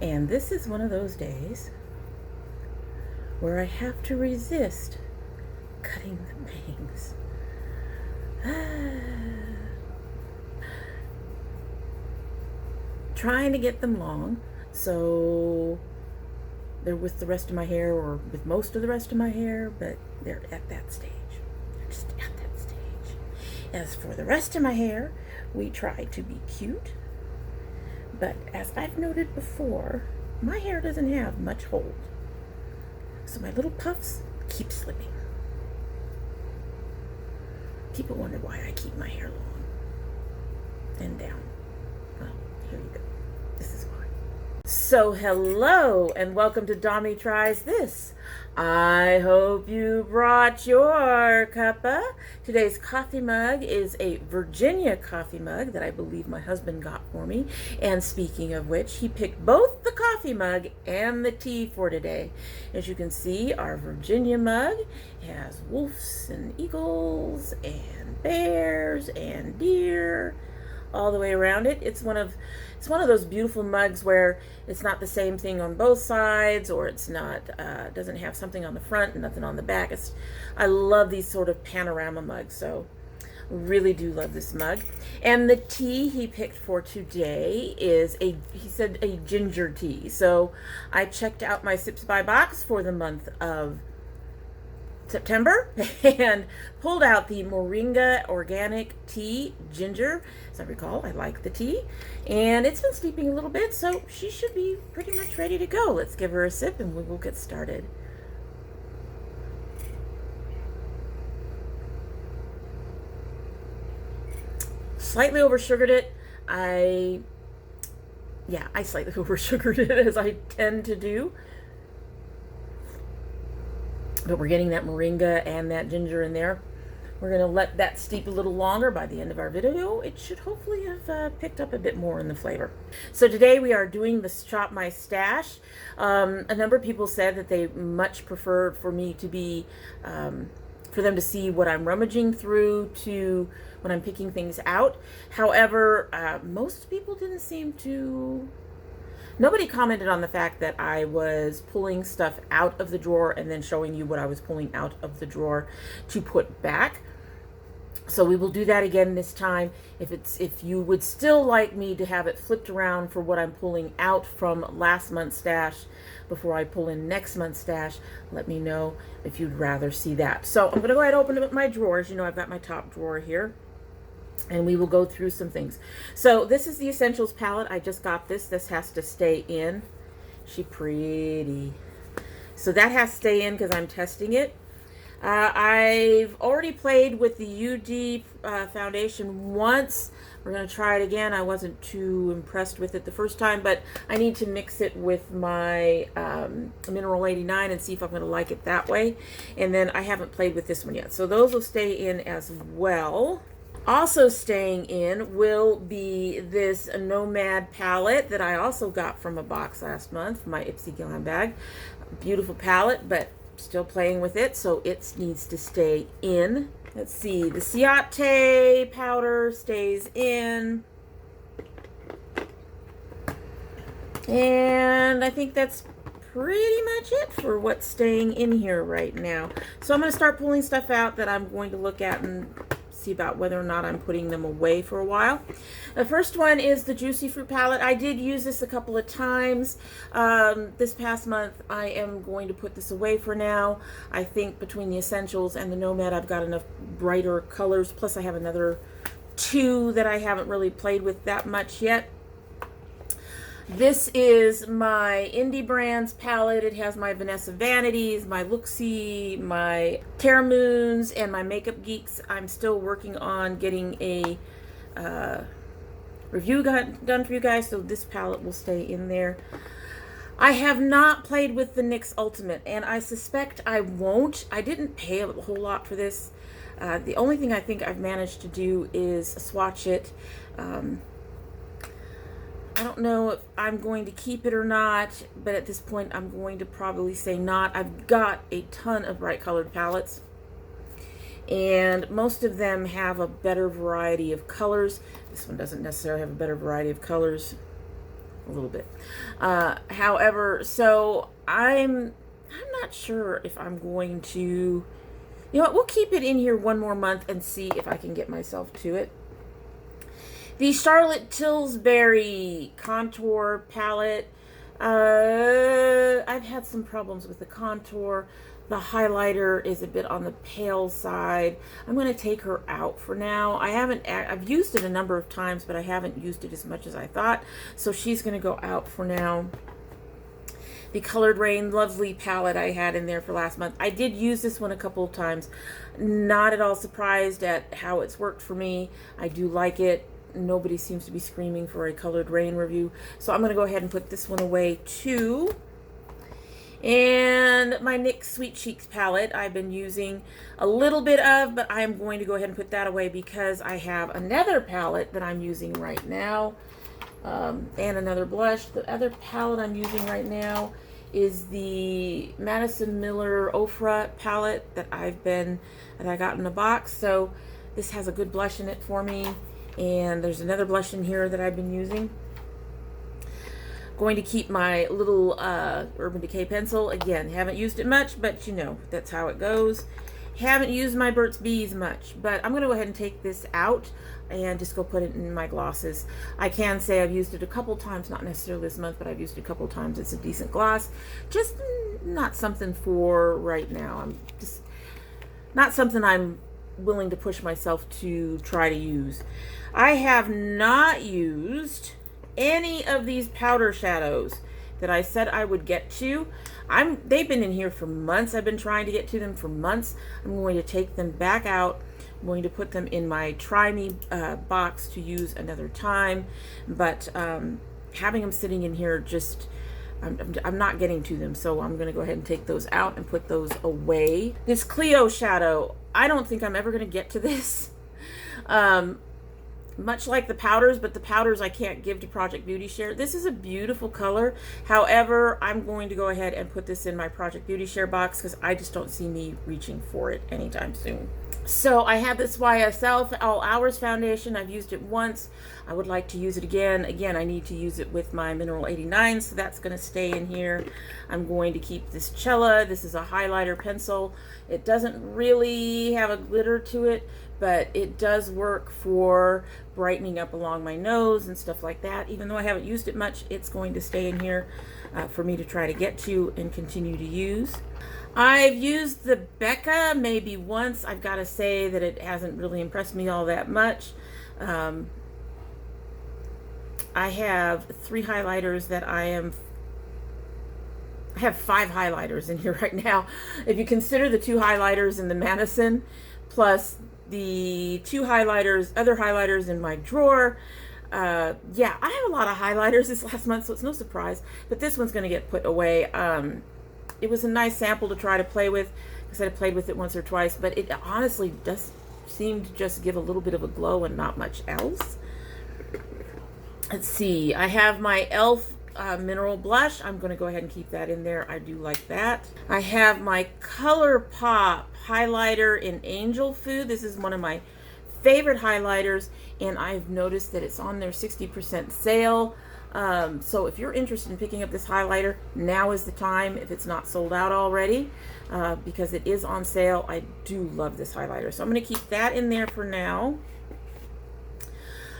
And this is one of those days where I have to resist cutting the bangs. Trying to get them long so they're with the rest of my hair, or with most of the rest of my hair, but they're at that stage. They're just at that stage. As for the rest of my hair, we try to be cute, but as I've noted before, my hair doesn't have much hold, so my little puffs keep slipping. People wonder why I keep my hair long and down. Well, here you go. This is why. So hello and welcome to domytriesthis. I hope you brought your cuppa. Today's coffee mug is a Virginia coffee mug that I believe my husband got for me. And speaking of which, he picked both the coffee mug and the tea for today. As you can see, our Virginia mug has wolves and eagles and bears and deer all the way around it. It's one of those beautiful mugs where it's not the same thing on both sides, or it's not doesn't have something on the front and nothing on the back. I love these sort of panorama mugs, so really do love this mug. And the tea he picked for today is he said a ginger tea. So I checked out my Sips by box for the month of September and pulled out the Moringa organic tea ginger. As I recall, I like the tea, and it's been sleeping a little bit, so she should be pretty much ready to go. Let's give her a sip and we will get started. Slightly over sugared it. I slightly over sugared it, as I tend to do. But we're getting that moringa and that ginger in there. We're going to let that steep a little longer. By the end of our video, it should hopefully have picked up a bit more in the flavor. So today we are doing the Shop My Stash. A number of people said that they much preferred for me to be, for them to see what I'm rummaging through to when I'm picking things out. However, most people didn't seem to... Nobody commented on the fact that I was pulling stuff out of the drawer and then showing you what I was pulling out of the drawer to put back. So we will do that again this time. If you would still like me to have it flipped around for what I'm pulling out from last month's stash before I pull in next month's stash, let me know if you'd rather see that. So I'm going to go ahead and open up my drawers. You know, I've got my top drawer here, and we will go through some things. So this is the Essentials palette. I just got this. This has to stay in. She pretty. So that has to stay in because I'm testing it. I've already played with the UD foundation once. We're going to try it again. I wasn't too impressed with it the first time, but I need to mix it with my Mineral 89 and see if I'm going to like it that way. And then I haven't played with this one yet. So those will stay in as well. Also staying in will be this Nomad palette that I also got from a box last month from my Ipsy Glam bag. Beautiful palette, but still playing with it, so it needs to stay in. Let's see, the Ciate powder stays in. And I think that's pretty much it for what's staying in here right now. So I'm going to start pulling stuff out that I'm going to look at and see about whether or not I'm putting them away for a while. The first one is the Juicy Fruit palette. I did use this a couple of times this past month. I am going to put this away for now. I think between the Essentials and the Nomad, I've got enough brighter colors. Plus I have another two that I haven't really played with that much yet. This is my Indie Brands palette. It has my Vanessa Vanities, my Looksy, my Terra Moons, and my Makeup Geeks. I'm still working on getting a review done for you guys, so this palette will stay in there. I have not played with the NYX Ultimate, and I suspect I won't. I didn't pay a whole lot for this. The only thing I think I've managed to do is swatch it. I don't know if I'm going to keep it or not, but at this point I'm going to probably say not. I've got a ton of bright colored palettes, and most of them have a better variety of colors. This one doesn't necessarily have a better variety of colors. a little bit. However, so I'm not sure if I'm going to, you know what, we'll keep it in here one more month and see if I can get myself to it. The Charlotte Tilbury contour palette. I've had some problems with the contour. The highlighter is a bit on the pale side. I'm going to take her out for now. I've used it a number of times, but I haven't used it as much as I thought. So she's going to go out for now. The Colored Rain Lovely palette I had in there for last month. I did use this one a couple of times. Not at all surprised at how it's worked for me. I do like it. Nobody seems to be screaming for a Colored Rain review. So I'm going to go ahead and put this one away too. And my NYX Sweet Cheeks palette I've been using a little bit of, but I'm going to go ahead and put that away because I have another palette that I'm using right now, and another blush. The other palette I'm using right now is the Madison Miller Ofra palette that I got in a box. So this has a good blush in it for me, and there's another blush in here that I've been using. Going to keep my little Urban Decay pencil. Again, haven't used it much, but you know, that's how it goes. Haven't used my Burt's Bees much, but I'm going to go ahead and take this out and just go put it in my glosses. I can say I've used it a couple times, not necessarily this month, but I've used it a couple times. It's a decent gloss. Just not something for right now. I'm just not something I'm willing to push myself to try to use. I have not used any of these powder shadows that I said I would get to. They've been in here for months. I've been trying to get to them for months. I'm going to take them back out. I'm going to put them in my Try Me box to use another time. But having them sitting in here, just I'm not getting to them. So I'm going to go ahead and take those out and put those away. This Clio shadow, I don't think I'm ever going to get to this. Much like the powders, but the powders I can't give to Project Beauty Share. This is a beautiful color. However, I'm going to go ahead and put this in my Project Beauty Share box because I just don't see me reaching for it anytime soon. So I have this YSL All Hours foundation. I've used it once. I would like to use it again. Again, I need to use it with my Mineral 89, so that's going to stay in here. I'm going to keep this Cella. This is a highlighter pencil. It doesn't really have a glitter to it, but it does work for brightening up along my nose and stuff like that. Even though I haven't used it much, it's going to stay in here for me to try to get to and continue to use. I've used the Becca maybe once. I've got to say that it hasn't really impressed me all that much. I have 3 highlighters that I have 5 highlighters in here right now. If you consider the 2 highlighters in the Madison, plus the 2 highlighters, other highlighters in my drawer. Yeah, I have a lot of highlighters this last month, so it's no surprise. But this one's going to get put away. It was a nice sample to try to play with, because I played with it once or twice, but it honestly does seem to just give a little bit of a glow and not much else. Let's see, I have my e.l.f. Mineral Blush. I'm going to go ahead and keep that in there. I do like that. I have my ColourPop highlighter in Angel Food. This is one of my favorite highlighters, and I've noticed that it's on their 60% sale. So if you're interested in picking up this highlighter, now is the time if it's not sold out already, because it is on sale. I do love this highlighter, so I'm going to keep that in there for now.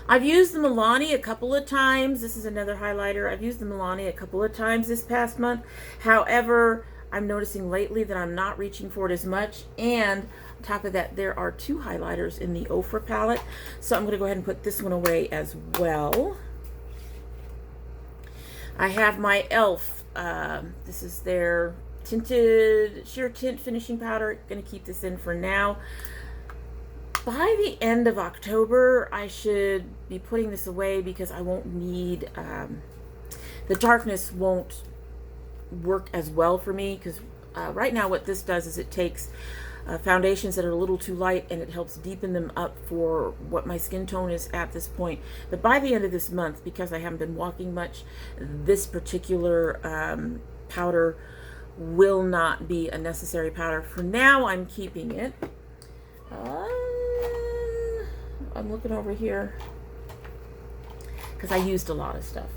I've used the Milani a couple of times. This is another highlighter. I've used the Milani a couple of times this past month. However, I'm noticing lately that I'm not reaching for it as much. And on top of that, there are 2 highlighters in the Ofra palette. So I'm going to go ahead and put this one away as well. I have my e.l.f. This is their tinted sheer tint finishing powder. Going to keep this in for now. By the end of October, I should be putting this away because I won't need, the darkness won't work as well for me, because right now what this does is it takes foundations that are a little too light and it helps deepen them up for what my skin tone is at this point. But by the end of this month, because I haven't been walking much, this particular powder will not be a necessary powder. For now, I'm keeping it. I'm looking over here because I used a lot of stuff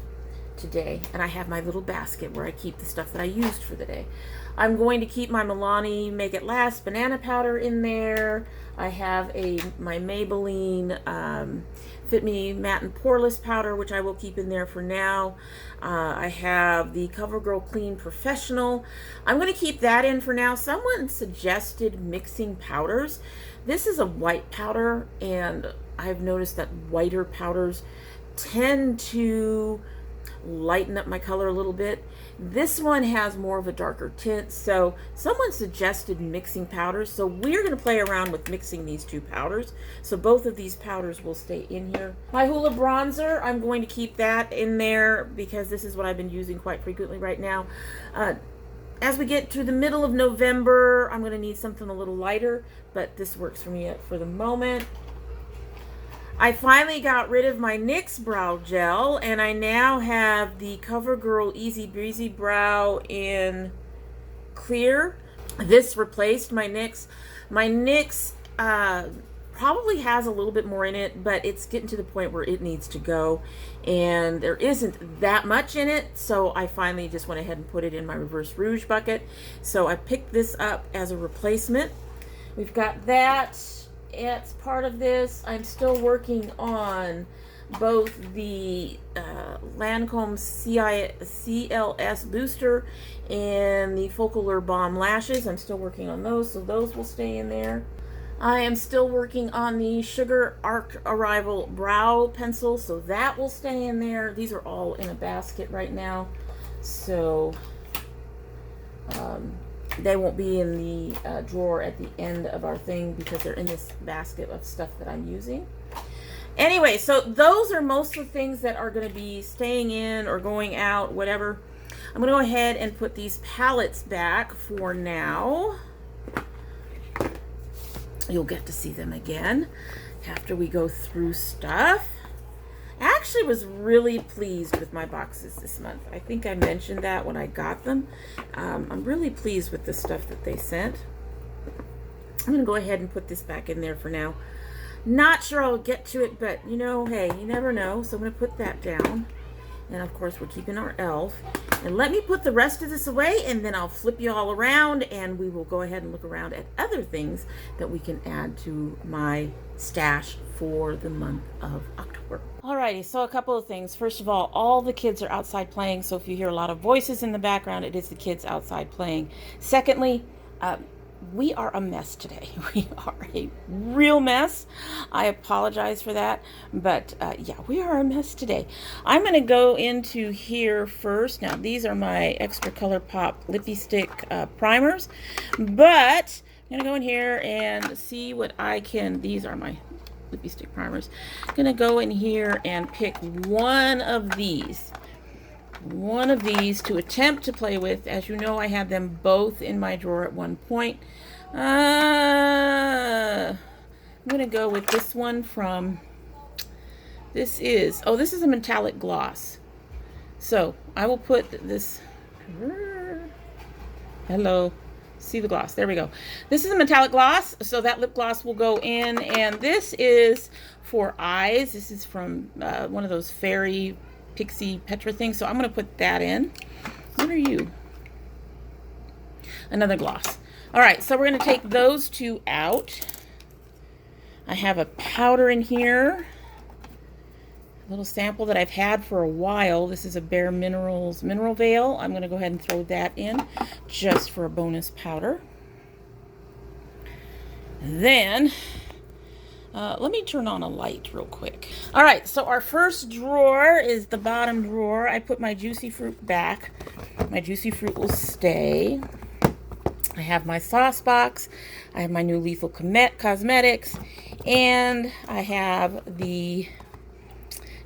today. And I have my little basket where I keep the stuff that I used for the day. I'm going to keep my Milani Make It Last banana powder in there. I have my Maybelline Fit Me Matte and Poreless powder, which I will keep in there for now. I have the CoverGirl Clean Professional. I'm going to keep that in for now. Someone suggested mixing powders. This is a white powder, and I've noticed that whiter powders tend to lighten up my color a little bit. This one has more of a darker tint, so someone suggested mixing powders, so we're going to play around with mixing these two powders. So both of these powders will stay in here. My Hoola bronzer, I'm going to keep that in there because this is what I've been using quite frequently right now. As we get to the middle of November, I'm going to need something a little lighter, but this works for me for the moment. I finally got rid of my NYX brow gel, and I now have the CoverGirl Easy Breezy Brow in clear. This replaced my NYX. My NYX probably has a little bit more in it, but it's getting to the point where it needs to go, and there isn't that much in it, so I finally just went ahead and put it in my Reverse Rouge bucket. So I picked this up as a replacement. We've got that. It's part of this. I'm still working on both the Lancome CLS Booster and the Focalure Balm Lashes. I'm still working on those, so those will stay in there. I am still working on the Sugar Arc Arrival Brow Pencil, so that will stay in there. These are all in a basket right now, so they won't be in the drawer at the end of our thing because they're in this basket of stuff that I'm using. Anyway, so those are most of the things that are going to be staying in or going out, whatever. I'm going to go ahead and put these palettes back for now. You'll get to see them again after we go through stuff. I actually was really pleased with my boxes this month. I think I mentioned that when I got them. I'm really pleased with the stuff that they sent. I'm going to go ahead and put this back in there for now. Not sure I'll get to it, but you know, hey, you never know. So I'm going to put that down. And of course, we're keeping our e.l.f. And let me put the rest of this away, and then I'll flip you all around, and we will go ahead and look around at other things that we can add to my stash for the month of October. Alrighty, so a couple of things. First of all the kids are outside playing, so if you hear a lot of voices in the background, it is the kids outside playing. Secondly, we are a mess today. We are a real mess. I apologize for that, but yeah, we are a mess today. I'm going to go into here first. Now, these are my Extra Color Pop Lippy Stick primers, but I'm going to go in here and see what I can. These are my Lippy Stick primers. I'm going to go in here and pick one of these to attempt to play with. As you know, I had them both in my drawer at one point. I'm going to go with this one from, this is a metallic gloss. So I will put this, hello, see the gloss, there we go. This is a metallic gloss, so that lip gloss will go in, and this is for eyes. This is from one of those fairy Pixie Petra things, so I'm going to put that in. What are you? Another gloss. All right, so we're going to take those two out. I have a powder in here, a little sample that I've had for a while. This is a Bare Minerals Mineral Veil. I'm going to go ahead and throw that in just for a bonus powder. Then let me turn on a light real quick. All right, so our first drawer is the bottom drawer. I put my Juicy Fruit back. My Juicy Fruit will stay. I have my sauce box. I have my new Lethal Cosmetics. And I have the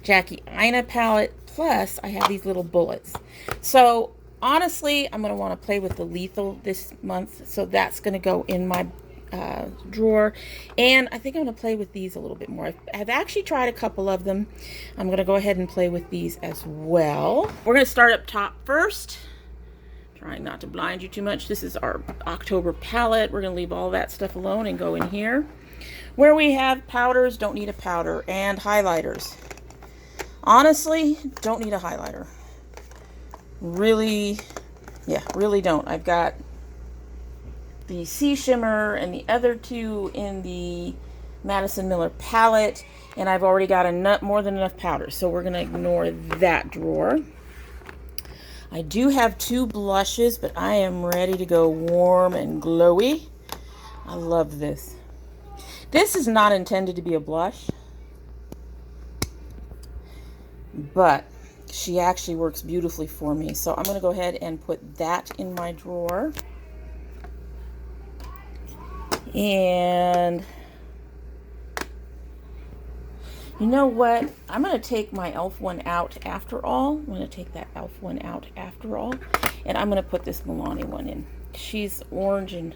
Jackie Aina palette. Plus, I have these little bullets. So, honestly, I'm going to want to play with the Lethal this month. So, that's going to go in my drawer, and I think I'm going to play with these a little bit more. I've actually tried a couple of them. I'm going to go ahead and play with these as well. We're going to start up top first, trying not to blind you too much. This is our October palette. We're going to leave all that stuff alone and go in here where we have powders. Don't need a powder, and highlighters. Honestly, don't need a highlighter. really, yeah, really don't. I've got the Sea Shimmer and the other two in the Madison Miller palette, and I've already got more than enough powder, so we're gonna ignore that drawer. I do have 2 blushes, but I am ready to go warm and glowy. I love this. This is not intended to be a blush, but she actually works beautifully for me. So I'm going to go ahead and put that in my drawer. And you know what? I'm going to take my e.l.f. one out after all. I'm going to take that e.l.f. one out after all. And I'm going to put this Milani one in. She's orange and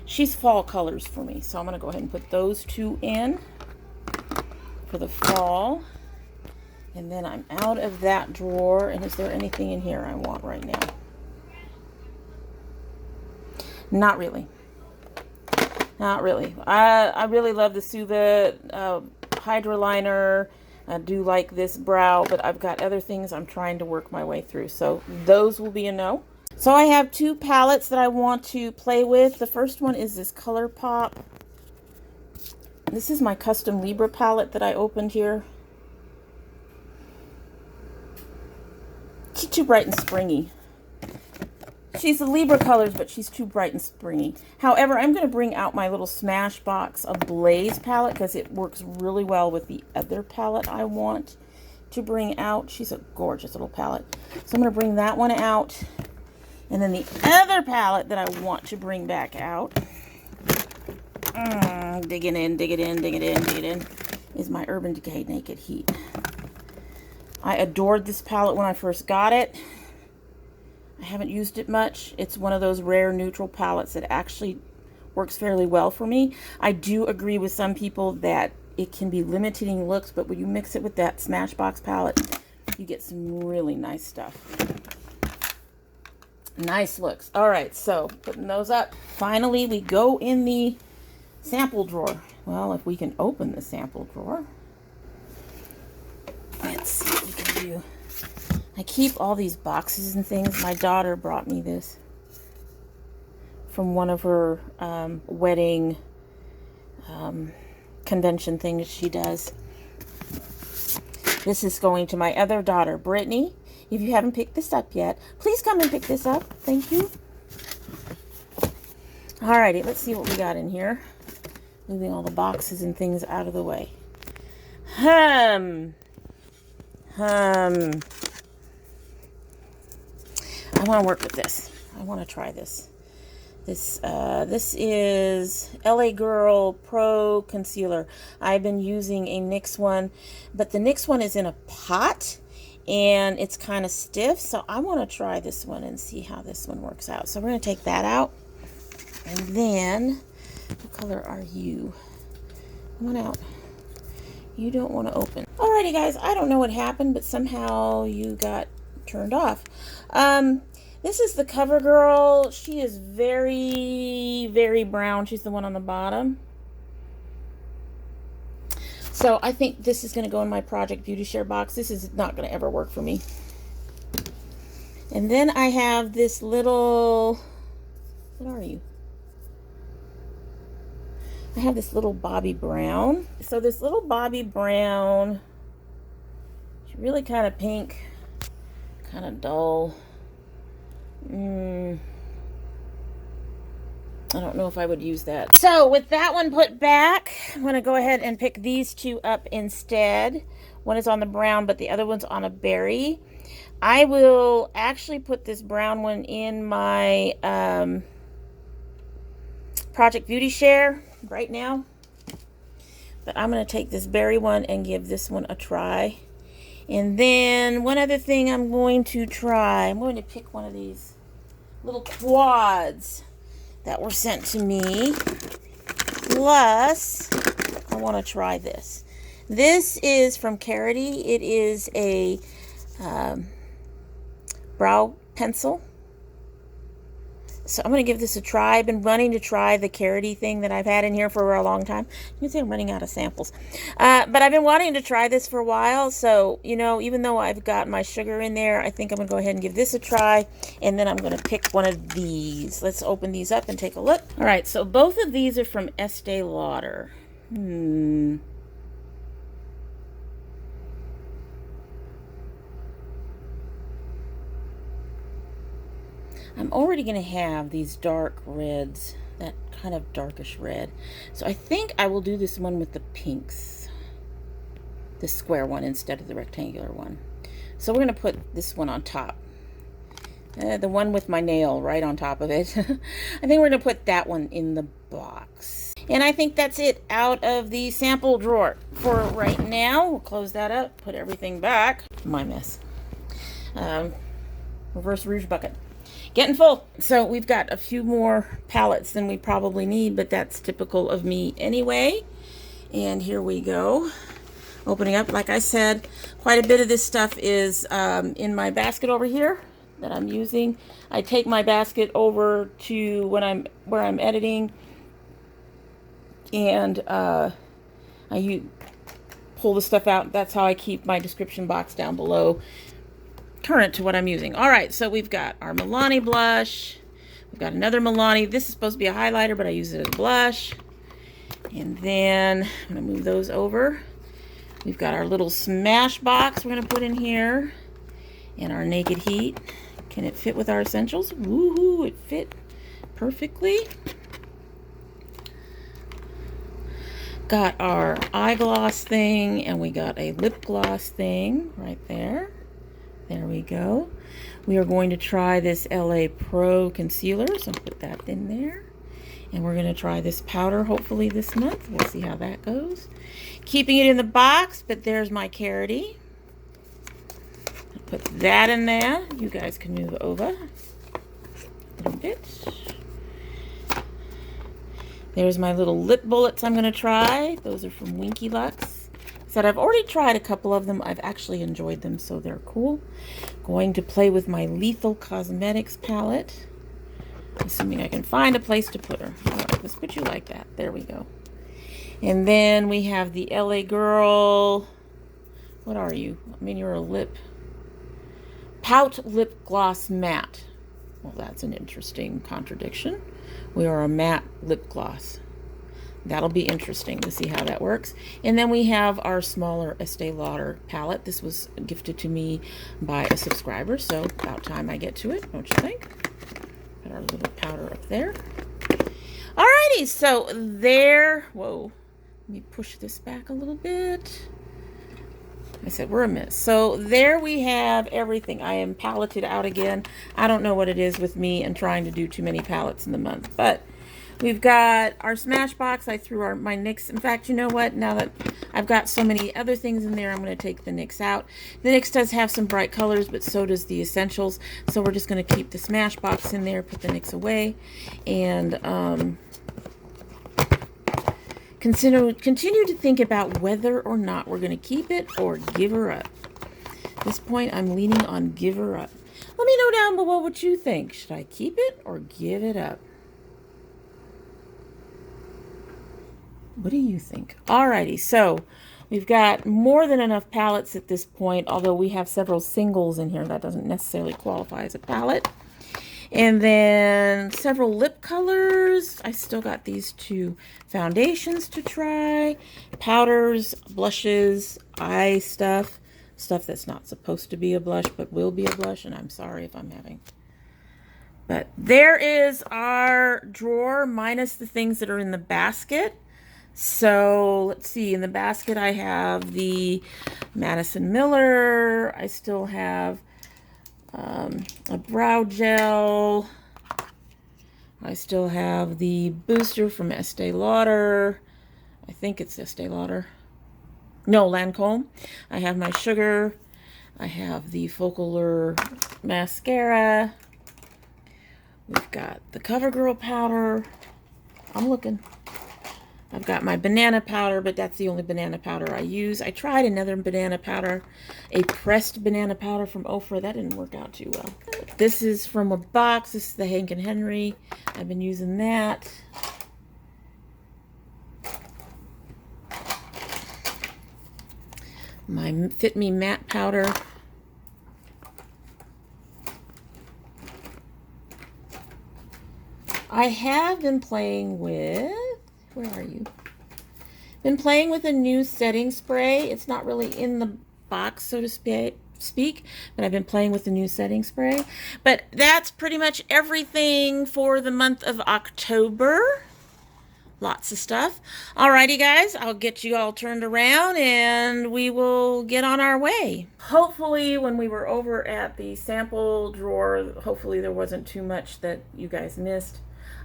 she's fall colors for me. So I'm going to go ahead and put those 2 in for the fall. And then I'm out of that drawer. And is there anything in here I want right now? Not really. Not really. I really love the Suva Hydra Liner. I do like this brow, but I've got other things I'm trying to work my way through. So those will be a no. So I have 2 palettes that I want to play with. The first one is this ColourPop. This is my custom Libra palette that I opened here. She's too bright and springy. She's the Libra colors, but she's too bright and springy. However, I'm going to bring out my little Smashbox of Blaze palette because it works really well with the other palette I want to bring out. She's a gorgeous little palette. So I'm going to bring that one out. And then the other palette that I want to bring back out, digging in, is my Urban Decay Naked Heat. I adored this palette when I first got it. I haven't used it much. It's one of those rare neutral palettes that actually works fairly well for me. I do agree with some people that it can be limiting looks, but when you mix it with that Smashbox palette, you get some really nice stuff. Nice looks. All right, so putting those up. Finally, we go in the sample drawer. Well, if we can open the sample drawer. Let's see what we can do. I keep all these boxes and things. My daughter brought me this from one of her wedding convention things she does. This is going to my other daughter, Brittany. If you haven't picked this up yet, please come and pick this up. Thank you. Alrighty, let's see what we got in here. Moving all the boxes and things out of the way. I want to work with this. I want to try this. This is LA Girl Pro Concealer. I've been using a NYX one, but the NYX one is in a pot and it's kind of stiff. So I want to try this one and see how this one works out. So we're going to take that out. And then, what color are you? Come on out. You don't want to open. Alrighty guys, I don't know what happened, but somehow you got turned off. This is the CoverGirl. She is very, very brown. She's the one on the bottom. So I think this is going to go in my Project Beauty Share box. This is not going to ever work for me. And then I have this little, what are you? I have this little Bobbi Brown. So this little Bobbi Brown, she's really kind of pink, kind of dull. I don't know if I would use that. So with that one put back, I'm going to go ahead and pick these 2 up instead. One is on the brown, but the other one's on a berry. I will actually put this brown one in my Project Beauty Share right now. But I'm going to take this berry one and give this one a try. And then one other thing I'm going to try, I'm going to pick one of these little quads that were sent to me. Plus, I want to try this. This is from Karity. It is a brow pencil. So I'm going to give this a try. I've been wanting to try the Karity thing that I've had in here for a long time. You can say I'm running out of samples. But I've been wanting to try this for a while. So, you know, even though I've got my sugar in there, I think I'm going to go ahead and give this a try. And then I'm going to pick one of these. Let's open these up and take a look. All right, so both of these are from Estee Lauder. I'm already going to have these dark reds, that kind of darkish red. So I think I will do this one with the pinks, the square one instead of the rectangular one. So we're going to put this one on top. The one with my nail right on top of it. I think we're going to put that one in the box. And I think that's it out of the sample drawer for right now. We'll close that up, put everything back. My mess. Reverse rouge bucket. Getting full. So we've got a few more palettes than we probably need, but that's typical of me anyway. And here we go. Opening up, like I said, quite a bit of this stuff is in my basket over here that I'm using. I take my basket over to where I'm editing, and I pull the stuff out. That's how I keep my description box down below current to what I'm using. All right, so we've got our Milani blush. We've got another Milani. This is supposed to be a highlighter, but I use it as a blush. And then I'm going to move those over. We've got our little smash box we're going to put in here. And our Naked Heat. Can it fit with our essentials? Woohoo, it fit perfectly. Got our eye gloss thing, and we got a lip gloss thing right there. There we go. We are going to try this LA Pro concealer, so put that in there. And we're going to try this powder hopefully this month. We'll see how that goes. Keeping it in the box, but there's my Karity. Put that in there. You guys can move over a little bit. There's my little lip bullets I'm going to try. Those are from Winky Lux. Said I've already tried a couple of them. I've actually enjoyed them, so they're cool. Going to play with my Lethal Cosmetics palette. Assuming I can find a place to put her. All right, let's put you like that. There we go. And then we have the LA Girl. What are you? I mean, you're a Pout Lip Gloss Matte. Well, that's an interesting contradiction. We are a matte lip gloss. That'll be interesting to see how that works. And then we have our smaller Estee Lauder palette. This was gifted to me by a subscriber, so about time I get to it, don't you think? Put our little powder up there. Alrighty, so there, whoa, let me push this back a little bit. I said we're a mess. So there we have everything. I am paletted out again. I don't know what it is with me and trying to do too many palettes in the month, but we've got our Smashbox. I threw my NYX. In fact, you know what? Now that I've got so many other things in there, I'm going to take the NYX out. The NYX does have some bright colors, but so does the Essentials. So we're just going to keep the Smashbox in there, put the NYX away, and continue to think about whether or not we're going to keep it or give her up. At this point, I'm leaning on give her up. Let me know down below what you think. Should I keep it or give it up? What do you think? Alrighty, so we've got more than enough palettes at this point, although we have several singles in here. That doesn't necessarily qualify as a palette. And then several lip colors. I still got these two foundations to try. Powders, blushes, eye stuff. Stuff that's not supposed to be a blush, but will be a blush. And I'm sorry if I'm having. But there is our drawer minus the things that are in the basket. So let's see, in the basket I have the Madison Miller. I still have a brow gel. I still have the booster from Estee Lauder. I think it's Estee Lauder. No, Lancome. I have my sugar. I have the Focaler mascara. We've got the CoverGirl powder. I'm looking. I've got my banana powder, but that's the only banana powder I use. I tried another banana powder, a pressed banana powder from Ofra. That didn't work out too well. This is from a box. This is the Hank and Henry. I've been using that. My Fit Me matte powder. I have been playing with, where are you? Been playing with a new setting spray. It's not really in the box, so to speak, but I've been playing with the new setting spray. But that's pretty much everything for the month of October. Lots of stuff. Alrighty, guys, I'll get you all turned around and we will get on our way. Hopefully, when we were over at the sample drawer, hopefully there wasn't too much that you guys missed.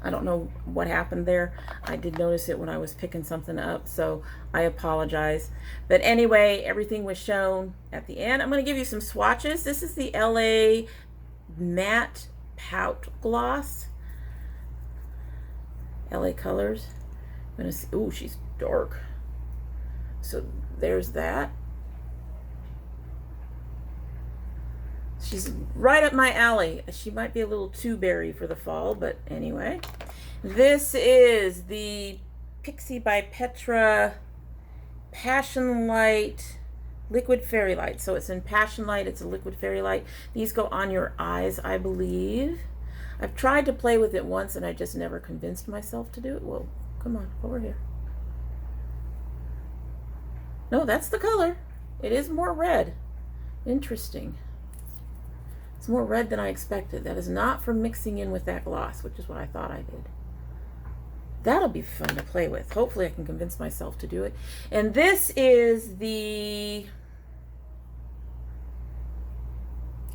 I don't know what happened there. I did notice it when I was picking something up, so I apologize. But anyway, everything was shown at the end. I'm going to give you some swatches. This is the LA Matte Pout Gloss. LA Colors. I'm going to see. Ooh, she's dark. So there's that. She's right up my alley. She might be a little too berry for the fall, but anyway. This is the Pixie by Petra Passion Light Liquid Fairy Light. So it's in Passion Light. It's a liquid fairy light. These go on your eyes, I believe. I've tried to play with it once and I just never convinced myself to do it. Whoa, come on, over here. No, that's the color. It is more red. Interesting. It's more red than I expected. That is not from mixing in with that gloss, which is what I thought I did. That'll be fun to play with. Hopefully I can convince myself to do it. And this is the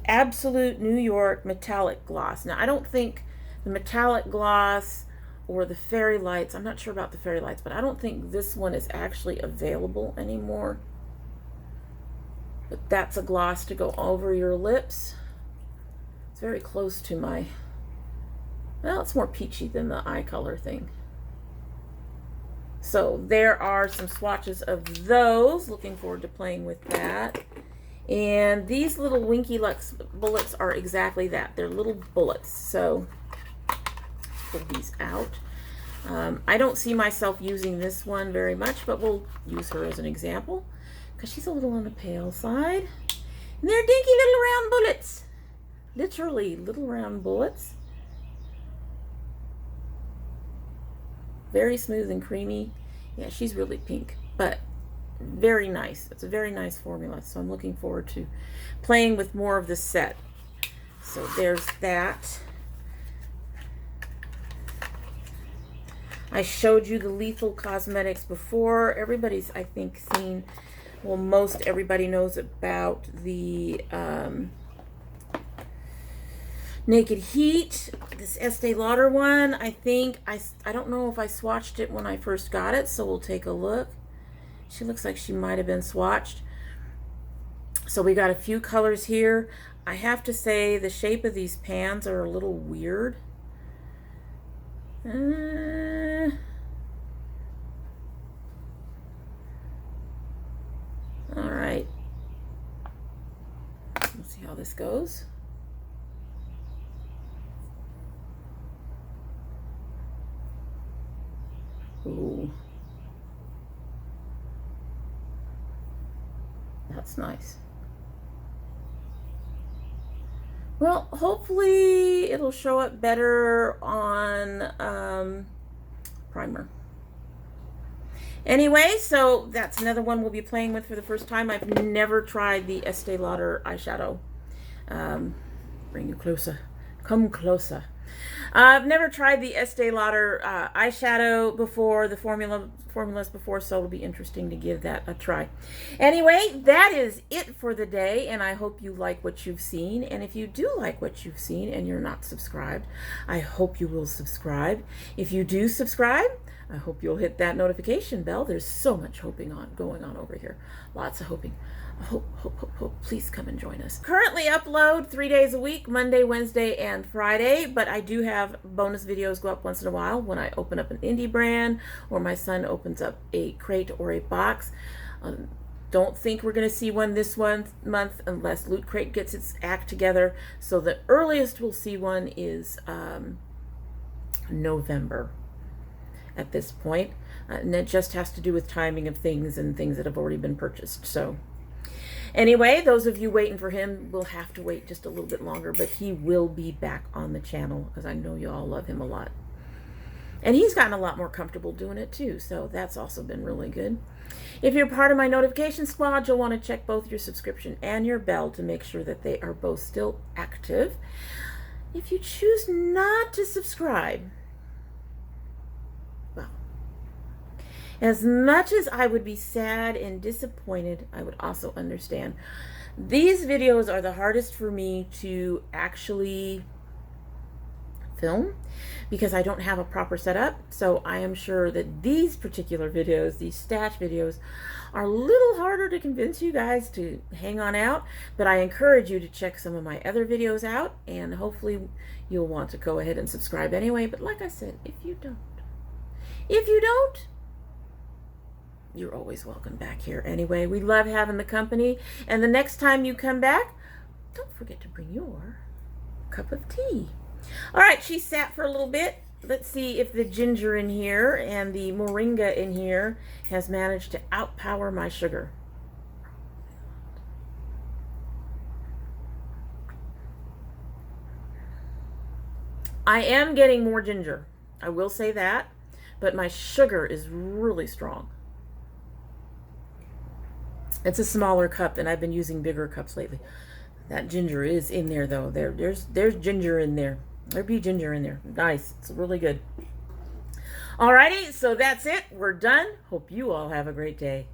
Absolute New York Metallic Gloss. Now, I don't think the metallic gloss or the fairy lights, I'm not sure about the fairy lights, but I don't think this one is actually available anymore. But that's a gloss to go over your lips. It's very close to my, well, it's more peachy than the eye color thing. So there are some swatches of those. Looking forward to playing with that. And these little Winky Lux bullets are exactly that. They're little bullets. So pull these out. I don't see myself using this one very much, but we'll use her as an example because she's a little on the pale side. And they're dinky little round bullets. Literally little round bullets. Very smooth and creamy. Yeah, she's really pink, but very nice. It's a very nice formula, so I'm looking forward to playing with more of this set. So there's that. I showed you the Lethal Cosmetics before. Everybody's, I think, seen, well, most everybody knows about the Naked Heat, this Estee Lauder one. I think, I don't know if I swatched it when I first got it, so we'll take a look. She looks like she might have been swatched. So we got a few colors here. I have to say the shape of these pans are a little weird. All right. Let's see how this goes. Ooh. That's nice. Well, hopefully it'll show up better on primer. Anyway, so that's another one we'll be playing with for the first time. I've never tried the Estee Lauder eyeshadow. Bring you closer. Come closer. I've never tried the Estee Lauder eyeshadow before, the formulas before, so it'll be interesting to give that a try. Anyway, that is it for the day, and I hope you like what you've seen. And if you do like what you've seen and you're not subscribed, I hope you will subscribe. If you do subscribe, I hope you'll hit that notification bell. There's so much going on over here. Lots of hoping. Hope. Please come and join us. Currently upload 3 days a week, Monday, Wednesday, and Friday, but I I do have bonus videos go up once in a while when I open up an indie brand or my son opens up a crate or a box. Don't think we're going to see one this month unless Loot Crate gets its act together. So the earliest we'll see one is November at this point. And it just has to do with timing of things and things that have already been purchased. So anyway, those of you waiting for him will have to wait just a little bit longer, but he will be back on the channel because I know you all love him a lot. And he's gotten a lot more comfortable doing it too, so that's also been really good. If you're part of my notification squad, you'll want to check both your subscription and your bell to make sure that they are both still active. If you choose not to subscribe, well, as much as I would be sad and disappointed, I would also understand. These videos are the hardest for me to actually film because I don't have a proper setup. So I am sure that these particular videos, these stash videos, are a little harder to convince you guys to hang on out, but I encourage you to check some of my other videos out, and hopefully you'll want to go ahead and subscribe anyway. But like I said, if you don't, you're always welcome back here anyway. We love having the company, and the next time you come back, don't forget to bring your cup of tea. All right, she sat for a little bit. Let's see if the ginger in here and the moringa in here has managed to outpower my sugar. I am getting more ginger, I will say that, but my sugar is really strong. It's a smaller cup, and I've been using bigger cups lately. That ginger is in there, though. There's ginger in there. There be ginger in there. Nice. It's really good. Alrighty, so that's it. We're done. Hope you all have a great day.